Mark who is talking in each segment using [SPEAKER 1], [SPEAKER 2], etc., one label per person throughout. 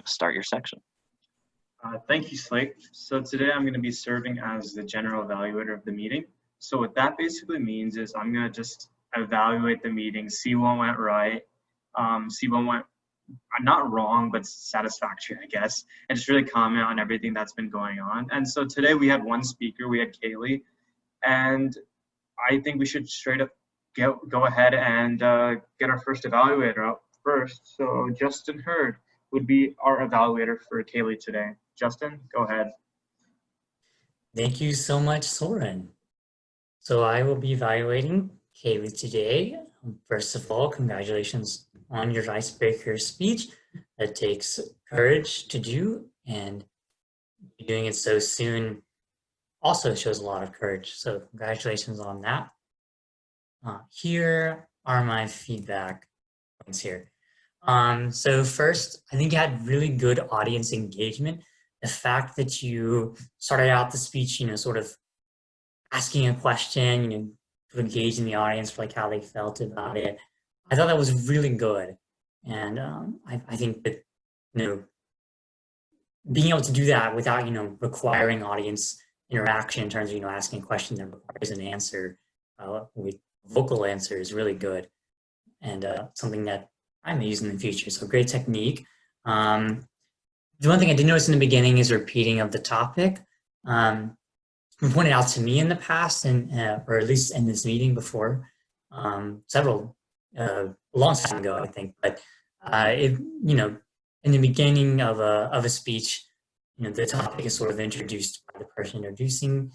[SPEAKER 1] start your section.
[SPEAKER 2] Thank you, Slate. So today I'm going to be serving as the general evaluator of the meeting. So what that basically means is I'm going to just evaluate the meeting, see what went right, see what went not wrong, but satisfactory, I guess, and just really comment on everything that's been going on. And so today we had one speaker, we had Kaylee, and I think we should straight up go ahead and get our first evaluator up first. So Justin Hurd would be our evaluator for Kaylee today. Justin, go ahead.
[SPEAKER 3] Thank you so much, Sourin. So I will be evaluating Kaylee today. First of all, congratulations on your icebreaker speech. That takes courage to do, and doing it so soon also shows a lot of courage. So congratulations on that. Here are my feedback points here. So first, I think you had really good audience engagement. The fact that you started out the speech, sort of asking a question, to engage in the audience for like how they felt about it. I thought that was really good. And I think that, being able to do that without, requiring audience interaction in terms of, asking a question that requires an answer with vocal answer is really good. And something that I may use in the future. So great technique. The one thing I did notice in the beginning is repeating of the topic. Been pointed out to me in the past, and or at least in this meeting before, several a long time ago, I think. But in the beginning of a speech, the topic is sort of introduced by the person introducing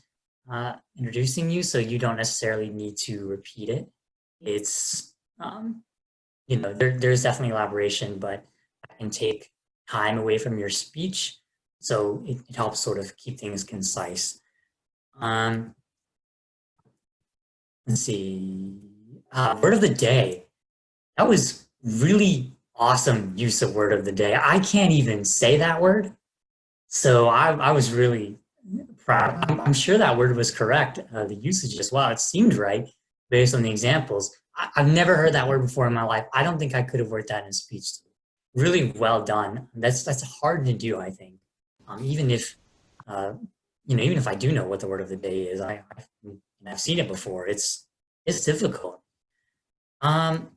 [SPEAKER 3] you, so you don't necessarily need to repeat it. It's there's definitely elaboration, but it can take time away from your speech, so it helps sort of keep things concise. Let's see. Word of the day. That was really awesome use of word of the day. I can't even say that word, so I was really proud. I'm sure that word was correct. The usage as well. It seemed right based on the examples. I've never heard that word before in my life. I don't think I could have worked that in a speech. Really well done. That's hard to do, I think. Even if even if I do know what the word of the day is, I've seen it before. It's difficult. And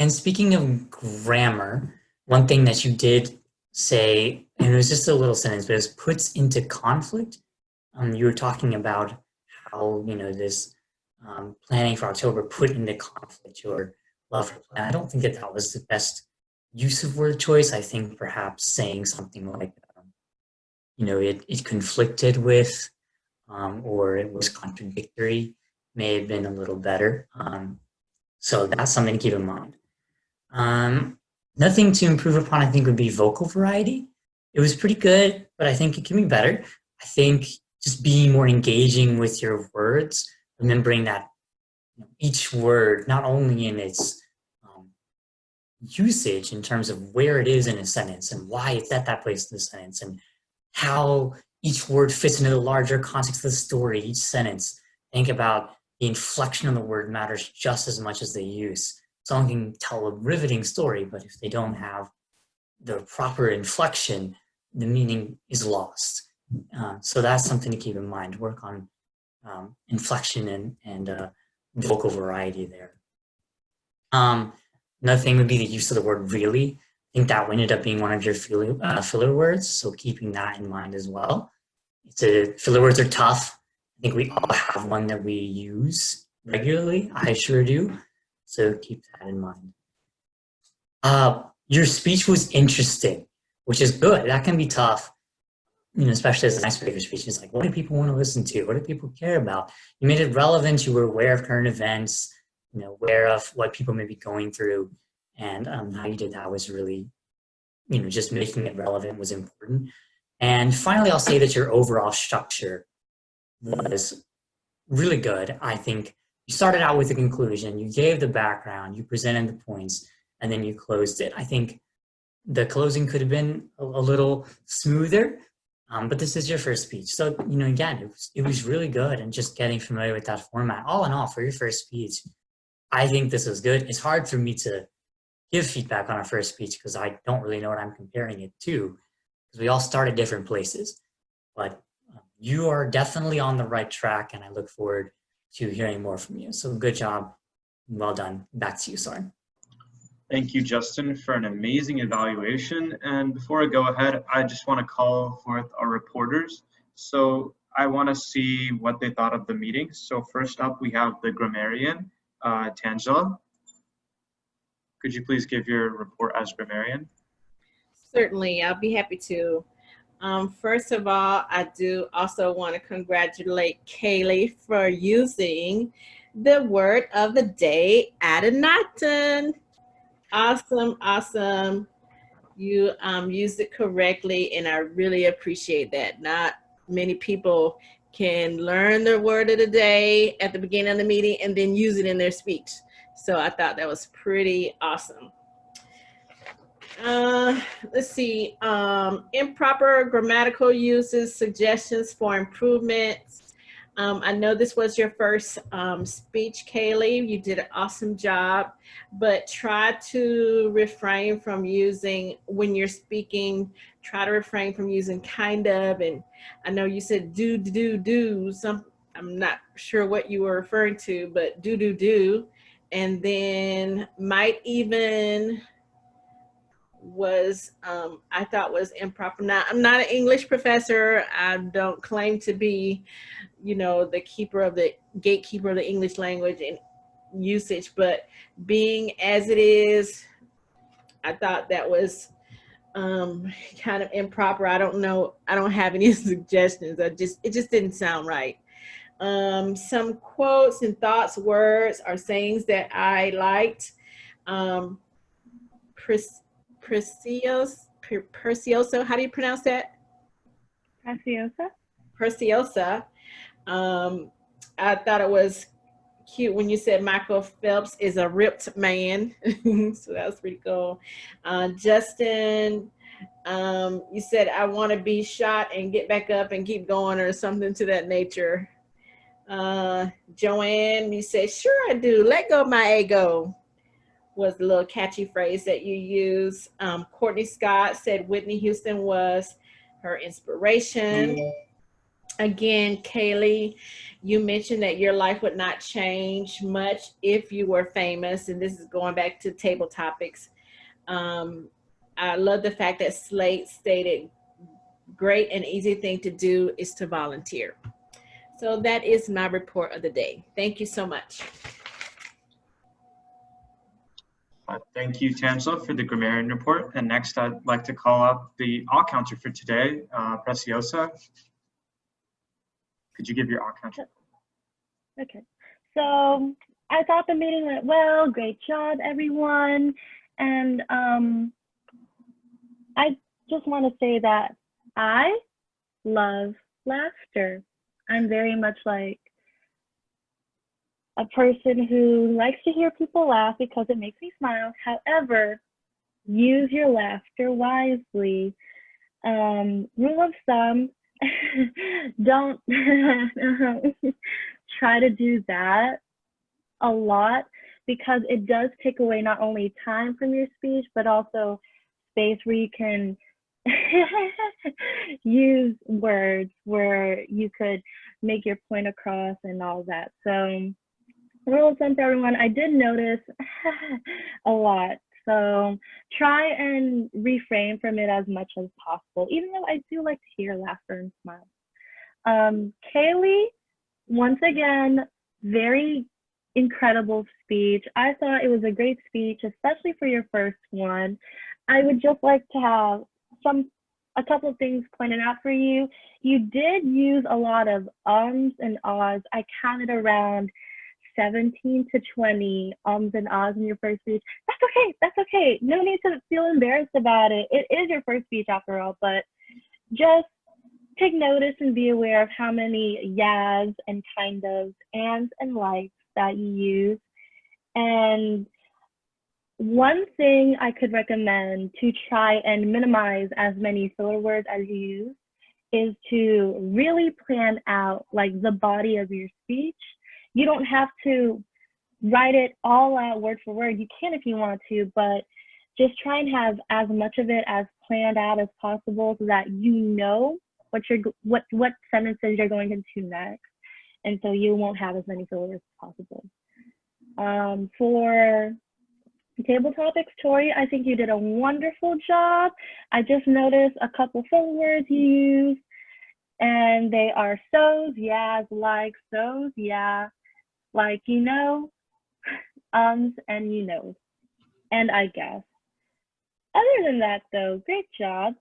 [SPEAKER 3] speaking of grammar, one thing that you did say, and it was just a little sentence, but it was puts into conflict. You were talking about how this planning for October put into conflict your love for plan. I don't think that was the best use of word choice. I think perhaps saying something like, it conflicted with, or it was contradictory may have been a little better. So that's something to keep in mind. Nothing to improve upon, I think, would be vocal variety. It was pretty good, but I think it can be better. I think just being more engaging with your words, remembering that each word, not only in its usage in terms of where it is in a sentence and why it's at that place in the sentence and how each word fits into the larger context of the story, each sentence. Think about the inflection of the word matters just as much as the use. Someone can tell a riveting story, but if they don't have the proper inflection, the meaning is lost. So that's something to keep in mind. Work on inflection and vocal variety there. Another thing would be the use of the word really. I think that ended up being one of your filler words, so keeping that in mind as well. Filler words are tough. I think we all have one that we use regularly. I sure do. So keep that in mind. Your speech was interesting, which is good. That can be tough, especially as an icebreaker speech. It's like, what do people want to listen to? What do people care about? You made it relevant. You were aware of current events, aware of what people may be going through. And how you did that was really, just making it relevant was important. And finally, I'll say that your overall structure was really good. I think you started out with a conclusion, you gave the background, you presented the points, and then you closed it. I think the closing could have been a little smoother, but this is your first speech. So, again, it was really good, and just getting familiar with that format. All in all, for your first speech, I think this was good. It's hard for me to give feedback on our first speech because I don't really know what I'm comparing it to, because we all start at different places. But you are definitely on the right track, and I look forward to hearing more from you. So good job. Well done. Back to you, Sourin.
[SPEAKER 2] Thank you, Justin, for an amazing evaluation. And before I go ahead, I just want to call forth our reporters. So I want to see what they thought of the meeting. So first up, we have the grammarian, Tangela. Could you please give your report as grammarian?
[SPEAKER 1] Certainly, I'll be happy to. First of all, I do also want to congratulate Kaylee for using the word of the day, Adonatan. Awesome, awesome. You used it correctly, and I really appreciate that. Not many people can learn the word of the day at the beginning of the meeting and then use it in their speech. So I thought that was pretty awesome. Let's see, improper grammatical uses, suggestions for improvements. I know this was your first speech, Kaylee. You did an awesome job, but try to refrain from using, when you're speaking, try to refrain from using kind of, and I know you said do, I'm not sure what you were referring to, but do, and then might even was I thought was improper. Now, I'm not an English professor. I don't claim to be, you know, the gatekeeper of the English language and usage, but being as it is, I thought that was kind of improper. I don't know. I don't have any suggestions. It just didn't sound right. Some quotes and thoughts, words, or sayings that I liked. Preciosa, how do you pronounce that? Preciosa. I thought it was cute when you said Michael Phelps is a ripped man. So that was pretty cool. Justin, you said, I want to be shot and get back up and keep going, or something to that nature. Joanne, you said, sure I do. Let go of my ego, was the little catchy phrase that you use. Courtney Scott said Whitney Houston was her inspiration. Again, Kaylee, you mentioned that your life would not change much if you were famous, and this is going back to table topics. I love the fact that Slate stated, great and easy thing to do is to volunteer. So that is my report of the day. Thank you so much.
[SPEAKER 2] Thank you, Tangela, for the grammarian report. And next, I'd like to call up the all counter for today, Preciosa. Could you give your all counter?
[SPEAKER 4] Okay, so I thought the meeting went well. Great job, everyone. And I just want to say that I love laughter. I'm very much like a person who likes to hear people laugh because it makes me smile. However, use your laughter wisely. Rule of thumb, don't try to do that a lot, because it does take away not only time from your speech, but also space where you can use words where you could make your point across and all that. So rule of thumb for everyone, I did notice a lot. So try and refrain from it as much as possible, even though I do like to hear laughter and smiles. Kaylee, once again, very incredible speech. I thought it was a great speech, especially for your first one. I would just like to have a couple of things pointed out for you. You did use a lot of ums and ahs. I counted around 17 to 20 ums and ahs in your first speech. That's okay, that's okay. No need to feel embarrassed about it. It is your first speech after all, but just take notice and be aware of how many yas and kind of, ands and likes that you use. And one thing I could recommend to try and minimize as many filler words as you use is to really plan out like the body of your speech. You don't have to write it all out word for word. You can if you want to, but just try and have as much of it as planned out as possible so that you know what sentences you're going into next, and so you won't have as many fillers as possible. For table topics, Tori, I think you did a wonderful job. I just noticed a couple filler words you used, and they are so's, yeahs, likes, so's, yeah, like, you know, and you know, and I guess. Other than that, though, great job.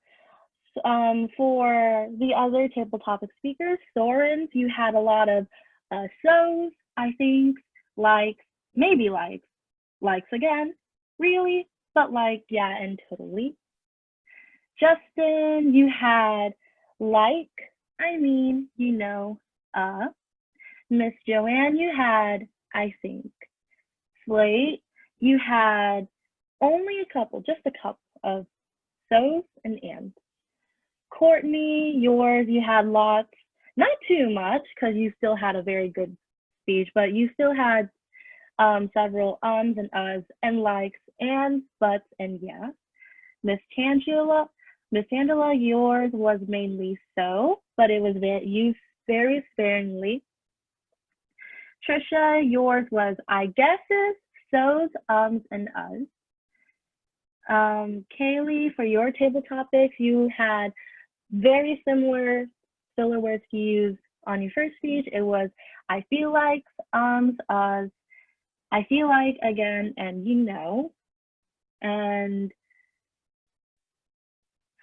[SPEAKER 4] For the other table topic speakers, Sourin, you had a lot of so's, I think, likes, maybe likes again, really, but like, yeah, and totally. Justin, you had like, I mean, you know, Miss Joanne, you had, I think. Slate, you had only a couple, just a couple of so's and ands. Courtney, yours, you had lots, not too much, because you still had a very good speech, but you still had several ums and uhs and likes and buts and yeah. Miss Tangela, yours was mainly so, but it was used very sparingly. Trisha, yours was I guesses, so's, ums, and uhs. Kaylee, for your table topics, you had very similar filler words to use on your first speech. It was I feel like, ums, uhs, I feel like again, and you know. And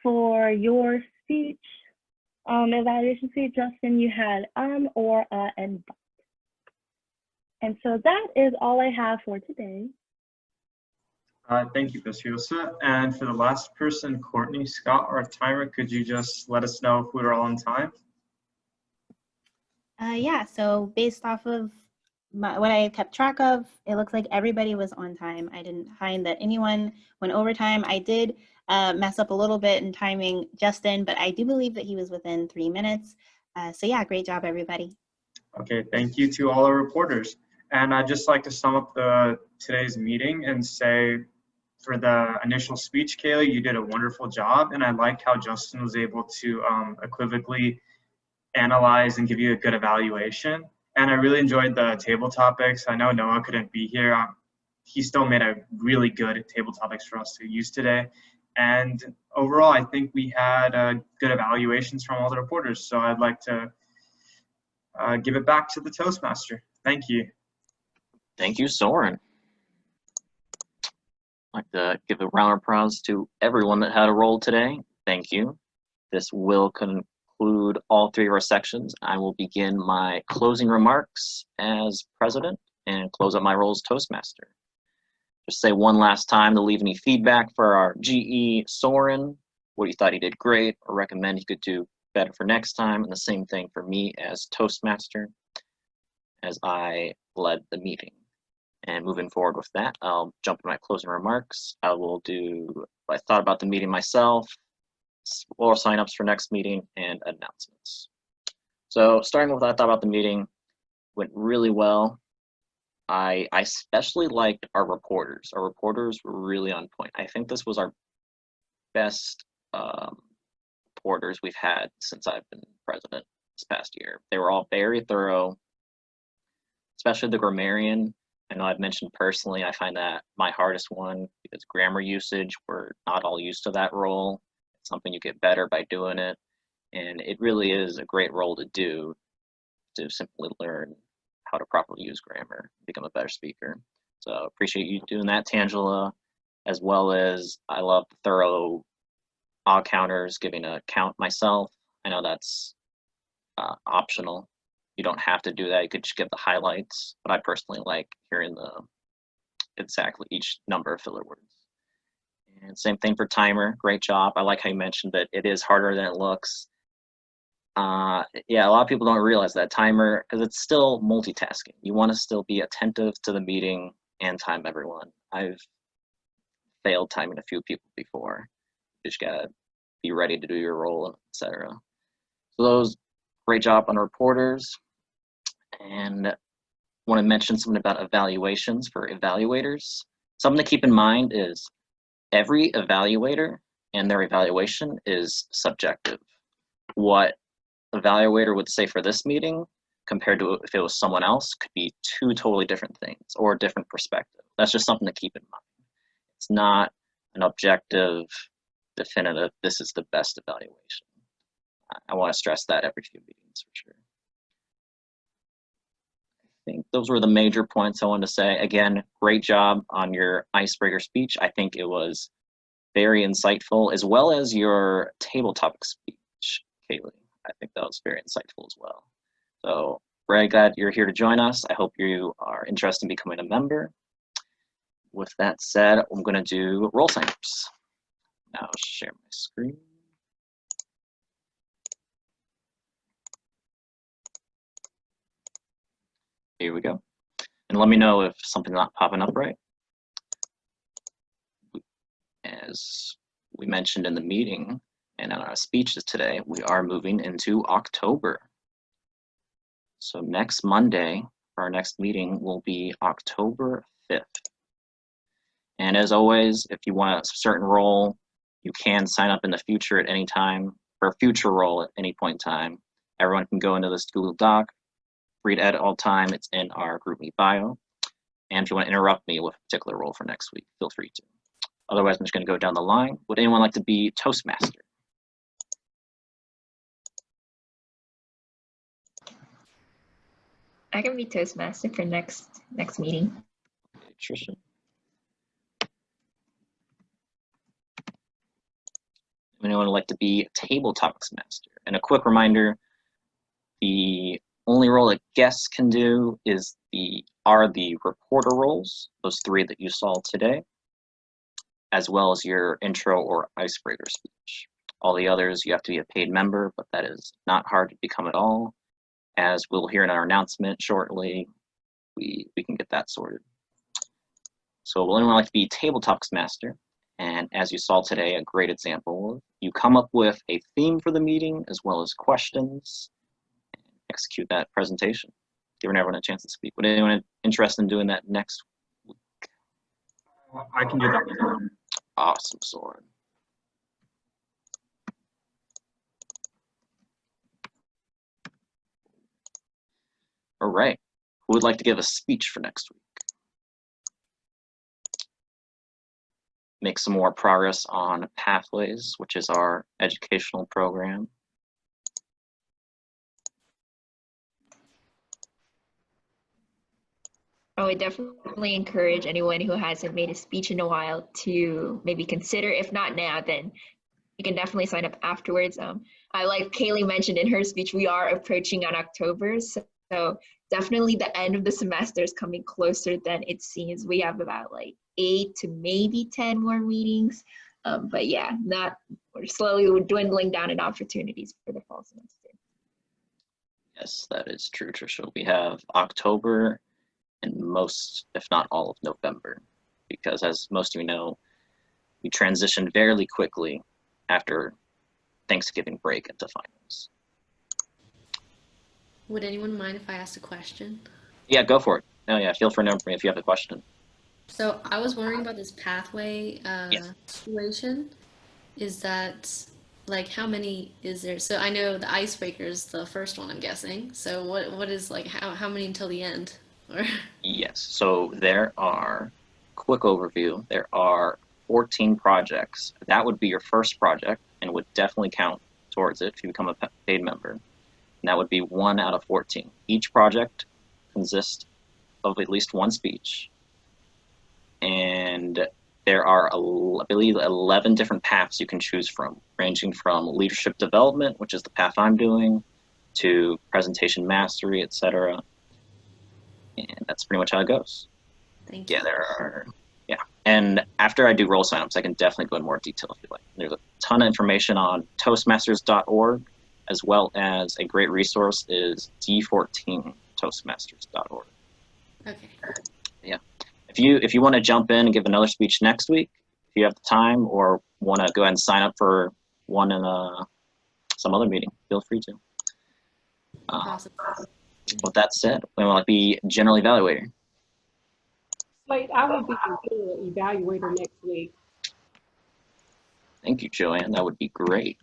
[SPEAKER 4] for your speech, evaluation speech, Justin, you had or and but. And so that is all I have for today.
[SPEAKER 2] Thank you, Preciosa. And for the last person, Courtney, Scott, our timer, could you just let us know if we were all on time?
[SPEAKER 5] Yeah, so based off of what I kept track of, it looks like everybody was on time. I didn't find that anyone went over time. I did mess up a little bit in timing Justin, but I do believe that he was within 3 minutes. So yeah, great job, everybody.
[SPEAKER 2] Okay, thank you to all our reporters. And I'd just like to sum up today's meeting and say, for the initial speech, Kaylee, you did a wonderful job. And I liked how Justin was able to equivocally analyze and give you a good evaluation. And I really enjoyed the table topics. I know Noah couldn't be here. He still made a really good table topics for us to use today. And overall, I think we had good evaluations from all the reporters. So I'd like to give it back to the Toastmaster. Thank you.
[SPEAKER 6] Thank you, Sourin. I'd like to give a round of applause to everyone that had a role today. Thank you. This will conclude all three of our sections. I will begin my closing remarks as president and close up my role as Toastmaster. Just say one last time to leave any feedback for our GE Sourin, what you thought he did great or recommend he could do better for next time, and the same thing for me as Toastmaster as I led the meeting. And moving forward with that, I'll jump to my closing remarks. I will do what I thought about the meeting myself, or signups for next meeting, and announcements. So starting with what I thought about the meeting, went really well. I especially liked our reporters. Our reporters were really on point. I think this was our best reporters we've had since I've been president this past year. They were all very thorough, especially the Grammarian. I know I've mentioned personally, I find that my hardest one because grammar usage, we're not all used to that role. It's something you get better by doing it. And it really is a great role to do, to simply learn how to properly use grammar, become a better speaker. So appreciate you doing that, Tangela, as well as I love the thorough odd counters, giving a count myself. I know that's optional. You don't have to do that. You could just give the highlights, but I personally like hearing exactly each number of filler words. And same thing for timer. Great job. I like how you mentioned that it is harder than it looks. Yeah, a lot of people don't realize that timer, because it's still multitasking. You want to still be attentive to the meeting and time everyone. I've failed timing a few people before. You just gotta be ready to do your role, etc. So those, great job on reporters. And want to mention something about evaluations for evaluators. Something to keep in mind is every evaluator and their evaluation is subjective. What evaluator would say for this meeting compared to if it was someone else could be two totally different things or a different perspective. That's just something to keep in mind. It's not an objective, definitive, this is the best evaluation. I want to stress that every few meetings for sure. I think those were the major points I wanted to say. Again, great job on your icebreaker speech. I think it was very insightful, as well as your table topic speech, Kaylee. I think that was very insightful as well. So very glad you're here to join us. I hope you are interested in becoming a member. With that said, I'm going to do roll sign-ups. Now I'll share my screen. Here we go. And let me know if something's not popping up right. As we mentioned in the meeting and in our speeches today, we are moving into October. So next Monday, our next meeting will be October 5th. And as always, if you want a certain role, you can sign up in the future at any time, for a future role at any point in time. Everyone can go into this Google Doc, free to edit all time. It's in our GroupMe bio. And if you want to interrupt me with a particular role for next week, feel free to. Otherwise, I'm just going to go down the line. Would anyone like to be Toastmaster?
[SPEAKER 7] I can be Toastmaster for next meeting.
[SPEAKER 6] Okay, Trisha. Would anyone like to be Table Topics Master? And a quick reminder, the only role that guests can do are the reporter roles, those three that you saw today, as well as your intro or icebreaker speech. All the others, you have to be a paid member, but that is not hard to become at all. As we'll hear in our announcement shortly, we can get that sorted. So will anyone like to be Table Topics Master? And as you saw today, a great example, you come up with a theme for the meeting as well as questions, and execute that presentation, giving everyone a chance to speak. Would anyone interested in doing that next week?
[SPEAKER 2] I can do that.
[SPEAKER 6] Awesome, Sourin. All right, who would like to give a speech for next week? Make some more progress on Pathways, which is our educational program.
[SPEAKER 7] I would definitely encourage anyone who hasn't made a speech in a while to maybe consider, if not now, then you can definitely sign up afterwards. I like Kaylee mentioned in her speech, we are approaching on October, so definitely the end of the semester is coming closer than it seems. We have about like 8 to maybe 10 more meetings, but yeah, we're slowly dwindling down in opportunities for the fall semester.
[SPEAKER 6] Yes, that is true, Trisha. We have October and most, if not all of November, because as most of you know, we transitioned fairly quickly after Thanksgiving break into finals.
[SPEAKER 8] Would anyone mind if I asked a question?
[SPEAKER 6] Yeah, go for it. No, yeah, feel free to number me if you have a question.
[SPEAKER 8] So I was wondering about this pathway
[SPEAKER 6] Yes.
[SPEAKER 8] situation. Is that, like, how many is there? So I know the icebreaker is the first one, I'm guessing. So what is, like, how many until the end? Or
[SPEAKER 6] Yes, so there are, quick overview, there are 14 projects. That would be your first project and would definitely count towards it if you become a paid member. And that would be 1 out of 14. Each project consists of at least one speech. And there are, I believe, 11 different paths you can choose from, ranging from leadership development, which is the path I'm doing, to presentation mastery, etc. And that's pretty much how it goes.
[SPEAKER 8] thank you.
[SPEAKER 6] Yeah, there are, yeah. And after I do role signups, I can definitely go in more detail if you like. There's a ton of information on toastmasters.org, as well as a great resource is d14toastmasters.org.
[SPEAKER 8] Okay.
[SPEAKER 6] Yeah. If you want to jump in and give another speech next week, if you have the time, or want to go ahead and sign up for one in some other meeting, feel free to.
[SPEAKER 8] Awesome.
[SPEAKER 6] With that said, we want to be general evaluator.
[SPEAKER 9] Slate, I will be the evaluator next week.
[SPEAKER 6] Thank you, Joanne. That would be great.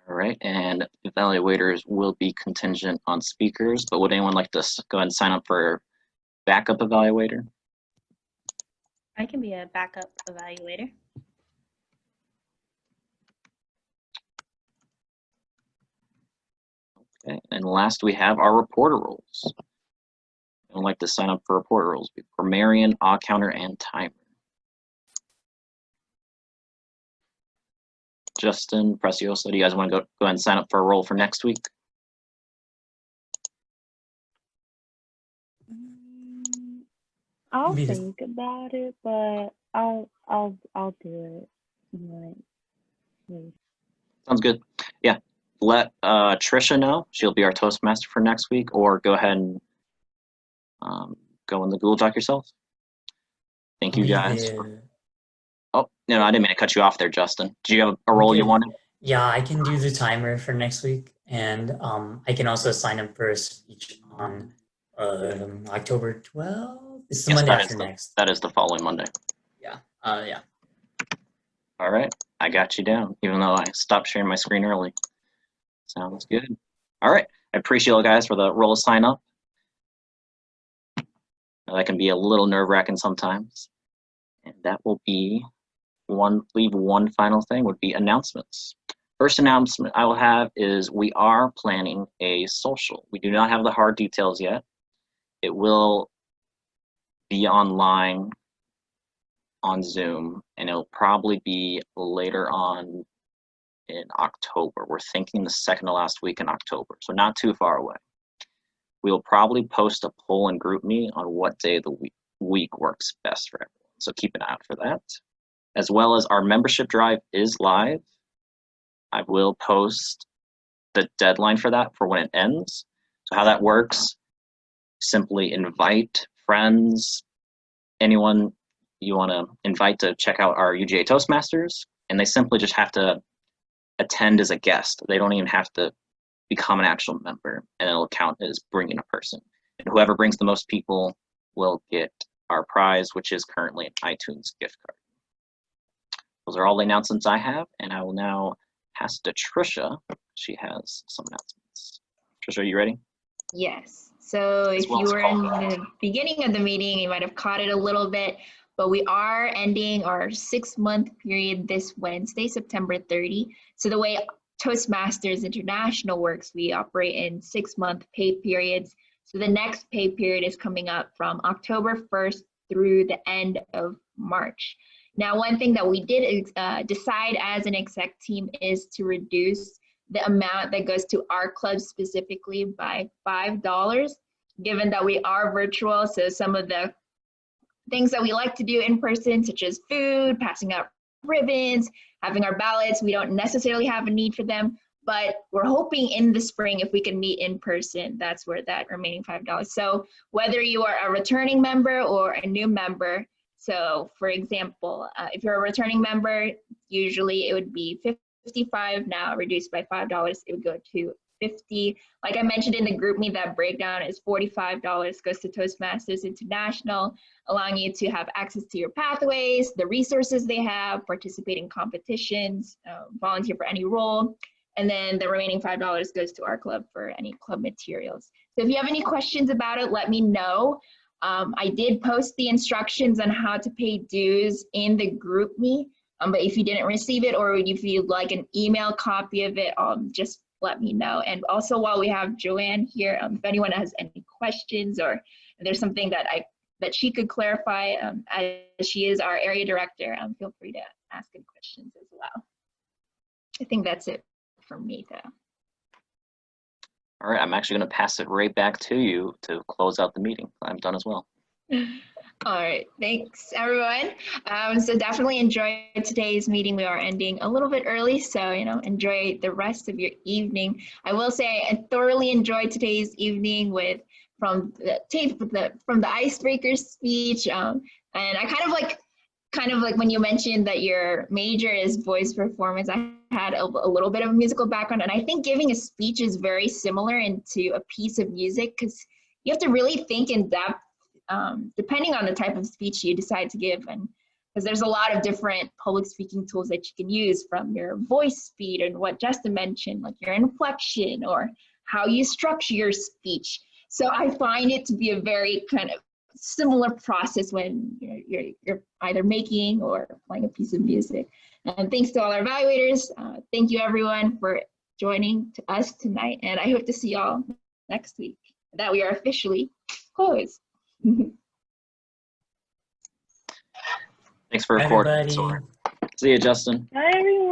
[SPEAKER 6] All right, and evaluators will be contingent on speakers, but would anyone like to go ahead and sign up for backup evaluator?
[SPEAKER 5] I can be a backup evaluator.
[SPEAKER 6] Okay, and last we have our reporter roles. I would like to sign up for reporter roles, Grammarian, odd counter, and timer. Justin, Preciosa, do you guys want to go ahead and sign up for a role for next week?
[SPEAKER 4] I'll
[SPEAKER 3] Maybe this-
[SPEAKER 4] think about it, but I'll do it. Right. Please.
[SPEAKER 6] Sounds good. Yeah, let Trisha know. She'll be our Toastmaster for next week, or go ahead and go in the Google Doc yourself. Thank you
[SPEAKER 3] Maybe
[SPEAKER 6] guys.
[SPEAKER 3] the-
[SPEAKER 6] Oh, no, I didn't mean to cut you off there, Justin. Do you have a role you
[SPEAKER 3] Okay.
[SPEAKER 6] wanted?
[SPEAKER 3] Yeah, I can do the timer for next week, and I can also sign up for a speech on October 12th. It's the
[SPEAKER 6] Yes,
[SPEAKER 3] Monday
[SPEAKER 6] that
[SPEAKER 3] after
[SPEAKER 6] is
[SPEAKER 3] next.
[SPEAKER 6] that is the following Monday.
[SPEAKER 3] Yeah.
[SPEAKER 6] All right, I got you down, even though I stopped sharing my screen early. Sounds good. All right, I appreciate you guys for the role sign up. That can be a little nerve-wracking sometimes. And that will be one final thing would be announcements. First announcement I will have is we are planning a social. We do not have the hard details yet. It will be online on Zoom, and it'll probably be later on in October. We're thinking the second to last week in October, so not too far away. We'll probably post a poll and group me on what day of the week works best for everyone. So keep an eye out for that. As well as our membership drive is live. I will post the deadline for that for when it ends. So how that works, simply invite friends, anyone you want to invite to check out our UGA Toastmasters, and they simply just have to attend as a guest. They don't even have to become an actual member, and it'll count as bringing a person. And whoever brings the most people will get our prize, which is currently an iTunes gift card. Those are all the announcements I have, and I will now pass to Trisha. She has some announcements. Trisha, are you ready?
[SPEAKER 7] Yes. So
[SPEAKER 6] As
[SPEAKER 7] if
[SPEAKER 6] well
[SPEAKER 7] you
[SPEAKER 6] as
[SPEAKER 7] were in the beginning of the meeting, you might have caught it a little bit, but we are ending our 6-month period this Wednesday, September 30. So the way Toastmasters International works, we operate in 6-month pay periods. So the next pay period is coming up from October 1st through the end of March. Now, one thing that we did decide as an exec team is to reduce the amount that goes to our club specifically by $5, given that we are virtual. So some of the things that we like to do in person, such as food, passing out ribbons, having our ballots, we don't necessarily have a need for them, but we're hoping in the spring if we can meet in person, that's where that remaining $5. So whether you are a returning member or a new member, so for example, if you're a returning member, usually it would be $55, now reduced by $5, it would go to $50. Like I mentioned in the group me, that breakdown is $45 goes to Toastmasters International, allowing you to have access to your pathways, the resources they have, participate in competitions, volunteer for any role, and then the remaining $5 goes to our club for any club materials. So if you have any questions about it, let me know. I did post the instructions on how to pay dues in the group me, but if you didn't receive it or if you'd like an email copy of it, just let me know. And also while we have Joanne here, if anyone has any questions or if there's something that she could clarify, as she is our area director, feel free to ask any questions as well. I think that's it for me though.
[SPEAKER 6] All right, I'm actually going to pass it right back to you to close out the meeting. I'm done as well.
[SPEAKER 7] All right, thanks everyone. So definitely enjoy today's meeting. We are ending a little bit early, so enjoy the rest of your evening. I will say I thoroughly enjoyed today's evening from the icebreaker speech, and I kind of like when you mentioned that your major is voice performance. I had a little bit of a musical background, and I think giving a speech is very similar into a piece of music because you have to really think in depth depending on the type of speech you decide to give. And because there's a lot of different public speaking tools that you can use, from your voice speed and what Justin mentioned, like your inflection or how you structure your speech. So I find it to be a very kind of similar process when you're either making or playing a piece of music. And thanks to all our evaluators. Thank you everyone for joining us tonight. And I hope to see y'all next week, that we are officially closed.
[SPEAKER 6] Thanks for recording.
[SPEAKER 3] Everybody.
[SPEAKER 6] See you, Justin.
[SPEAKER 4] Bye, everyone.